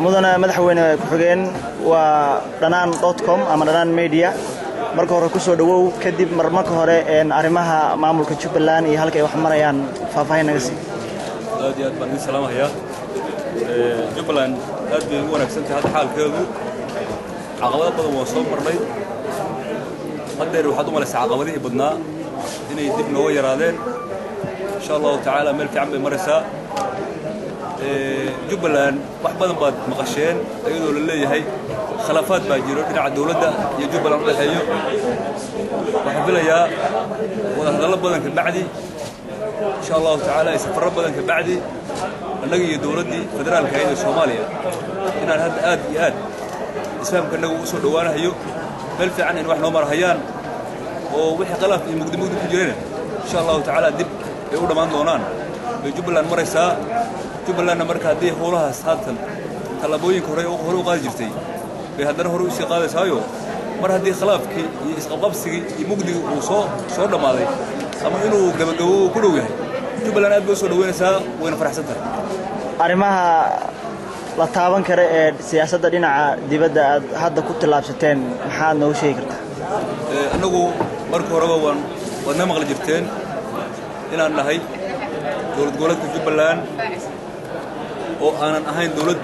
mudana madaxweyne ku-xigeen waa dhanaan.com ama dhanaan media marka hore ku soo dhawow kadib marka hore arimaha maamulka Jubbaland iyo halka ay wax marayaan faahfaahin naga sii aad iyo aad baan idin salaamayaa Jubbaland aad bay u wanaagsan tahay xaalkeedu caqabado badan oo soo marnay hadeer waxaad u malaysaa caqabadihii badnaa inay dib noo yaraadeen insha Allah ta'ala meel fiican bay maraysaa Jubbaland wax badan baad maqasheen ayadoo la leeyahay khilaafaad baa jiro dhinaca dawladda iyo Jubbaland u dhaxeeyo waxaan filayaa wada hadallo badan ka bacdi insha Allah ta'ala safarro badan ka bacdi annaga iyo dawladda federaalka ee Soomaaliya inaan hadda aad iyo aad isfahamka nagu u soo dhawaanayo meel fiican in wax noo marayaan oo wixii khilaaf iyo mugdi ku jireen insha Allah ta'ala dib ay u dhamaan doonaan Jubbaland maraysaa Jubbaland marka hadii howlahaas haatan talabooyinka hore u qaadi jirtay bay haddana hore u sii qaadaysayo mar hadii khilaafkii iyo isqabqabsigii iyo mugdiga uu soo dhamaaday ama inuu gabagabo ku dhow yahay Jubbaland aad bay soo dhaweynaysaa wayna faraxsan tahay arimaha la taaban kara ee siyaasadda dhinaca dibadda aad hadda ku tilaabsateen maxaad noo sheegi kartaa anagu marka horeba waan maqli jirteen inaan nahay dawlad goboleedka Jubbaland oo aanan ahayn dawlad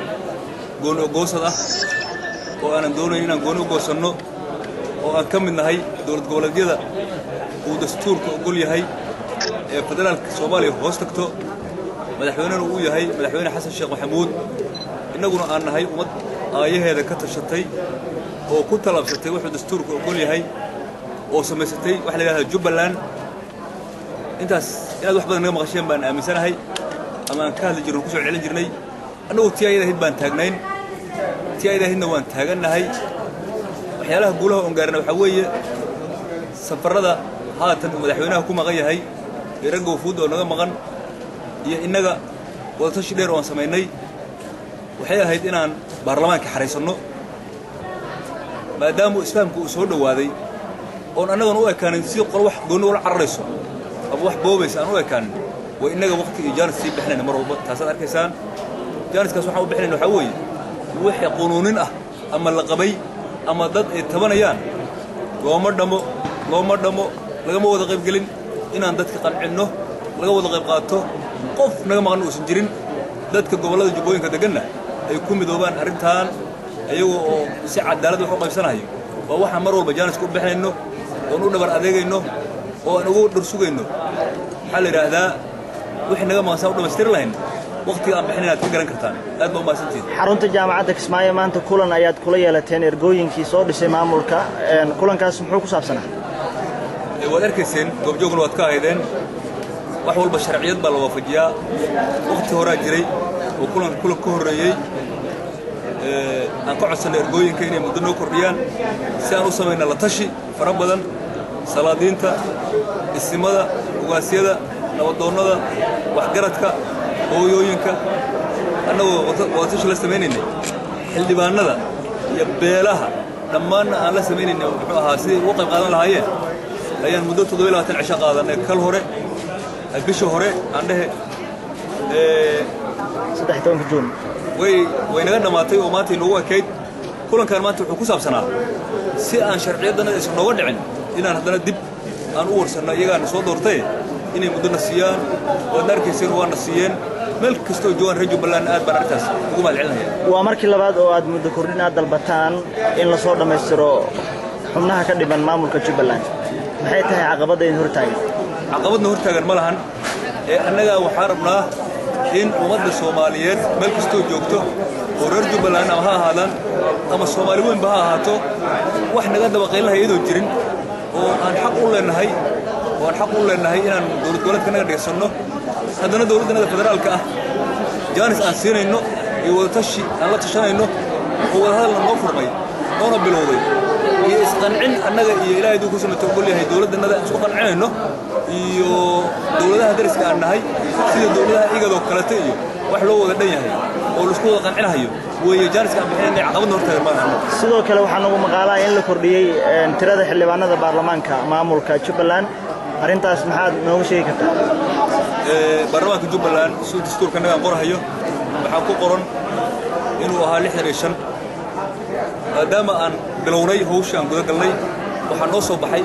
gooni goosad ah oo aanan doonayn inaan gooni goosano oo aan ka mid nahay dawlad goboleedyada uu dastuurka ogol yahay ee federaalka Soomaaliya hoos tagto madaxweynuhu uu yahay madaxweyne Xasan Sheekh Maxamuud inaguna aan nahay ummad aayaheeda ka tashatay oo ku talabsatay wuxuu dastuurka ogol yahay oo samaysatay wax la yiraahdo Jubbaland intaas inaad wax badan naga maqasheen baan aaminsanahay ama aan ka hadli jirno ku soo celin jirnay annagu tiyayada hid baan taagnayn tiyayada hidna waan taaganahay waxyaalaha guulaha oo gaarna waxa weeye safarada haatan madaxweynaha ku maqan yahay ragga wufuud oo naga maqan iyo inaga wada tashi dheer oo aan sameynay waxay ahayd inaan baarlamaanka xariisano maadaama isfahamku uu soo dhawaaday oo annagana u ekaanin si qol wax gooni wala cararayso ama wax boobaysa aan u ekaanin way inaga waqti iyo jaanis sii bixinayna mar walba taasad arkaysaan jaaniskaas waxaan u bixinayna waxa weeye wixii qanuunin ah ama la qabay ama dad ay tabanayaan looma dhamo lagama wada qayb gelin inaan dadka qancinno laga wada qayb qaato qof naga maqan uusan jirin dadka gobolada Jubbooyinka deganna ay ku midoobaan arintan ayagoo oo si cadaalad wax u qaybsanayo waa waxa mar walba jaaniska u bixinayno oo u dhabar adeegayno oo aan ugu dhursugayno waxa la yiraahdaa wixii naga maqan u dhameystir lahayn waqtiga aan bixinaad ka garan kartaan aad baa u maasantiin xarunta jaamacadda Kismaayo maanta kulan ayaad kula yeelateen ergooyinkii soo dhisay maamulka kulankaas muxuu ku saabsanaa waad arkayseen goobjoogna waad ka ahaydeen wax walba sharciyad baa la waafajiyaa waqti hore jiray oo kulan ka horeeyay aan ka codsanay ergooyinka inay muddo noo kordhiyaan si aan u sameeyno la tashi fara badan salaadiinta isimada ugaasiyada nabadoonnada waxgaradka hooyooyinka annagoo wada tashi la sameynayna xildhibaanada iyo beelaha dhammaanna aan la sameynayna wuxuu ahaa sidii ugu qayb qaadan lahaayeen ayaan muddo 27 cisho qaadanay kal hore bisha hore aan dhahe 13 Juun way naga dhamaatay oo maanta inoo wakayd kulankan maanta wuxuu ku saabsanaa si aan sharciyadan ay soo nooga dhicin inaan hadana dib aan u warsano iyaga soo doortay inay muddo nasiyaan oo darkiisii waa nasiyeen meel kasto joogan reer Jubbaland aad baan arkaas ugu mahadcelinaya waa markii labaad oo aad muddo kordhin aad dalbataan in la soo dhameystiro xubnaha ka dhiban maamulka Jubbaland maxay tahay caqabadayn hortaagan caqabadna hortaagan ma lahan ee annaga waxaan rabnaa in ummadda Soomaaliyeed meel kasto joogto oo reer Jubbaland ama ha ahaadaan ama Soomaali weyn ba ha ahaato wax naga daba qeylnahay iyadoo jirin oo aan xaq u leenahay inaan dawlad goboleedka naga dhigsano haddana dawladda federaalka ah jaanis aan siinayno iyo wada tashi aan la tashanayno oo wada hadal noo furmay oo bilowday iyo isqancin annaga iyo Ilaahay ku sunnata ogol yahay dawladda isku qancinayno iyo dawladaha dariska aan nahay sida dawladaha igadoo kale iyo wax loo wada dhan yahay oo la isku wada qancinayo way jaaniska aan bixinay caqabad hortaagan ma aha sidoo kale waxaan ugu maqaalaa in la kordhiyay tirada xildhibaanada baarlamaanka maamulka Jubbaland arintaas maxaad nooga sheegi kartaa baarlamaanka Jubbaland soo dastuurka naga qorahayo waxa ku qoran inuu ahaa 65 maadaama aan bilownay hawsha aan guda galnay waxaa noo soo baxay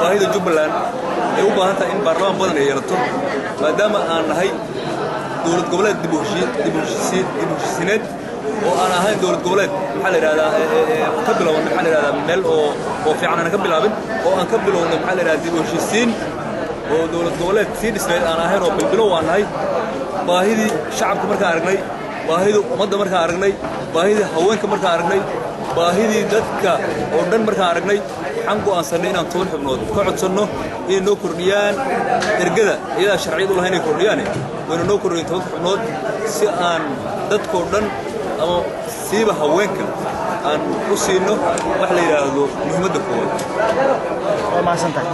baahida Jubbaland ay u baahan tahay in baarlamaan badan ay yeelato maadaama aan nahay dowlad goboleed dib u heshiisiineed oo aan ahayn dowlad goboleed maxaa la yiraahdaa ka bilowna maxaa la yiraahdaa meel oo fiican aan ka bilaabin oo aan ka bilownay maxaa la yiraahdaa dib u heshiisiin oo dowlad goboleed si dhismeed aan ahayn oo bilbilow aan nahay baahidii shacabka markaan aragnay baahida ummadda markaan aragnay baahida haweenka markaan aragnay baahidii dadka oo dhan markaan aragnay waxaan go'aansanay inaan 10 xubnood ka codsanno inay noo kordhiyaan ergada iyada sharciyadu lahayn inay kordhiyaan wayna noo kordhiyeen 10 xubnood si aan dadka oo dhan ama siiba haweenka aan u siino wax la yiraahdo muhiimadda koowaad waa ma santahay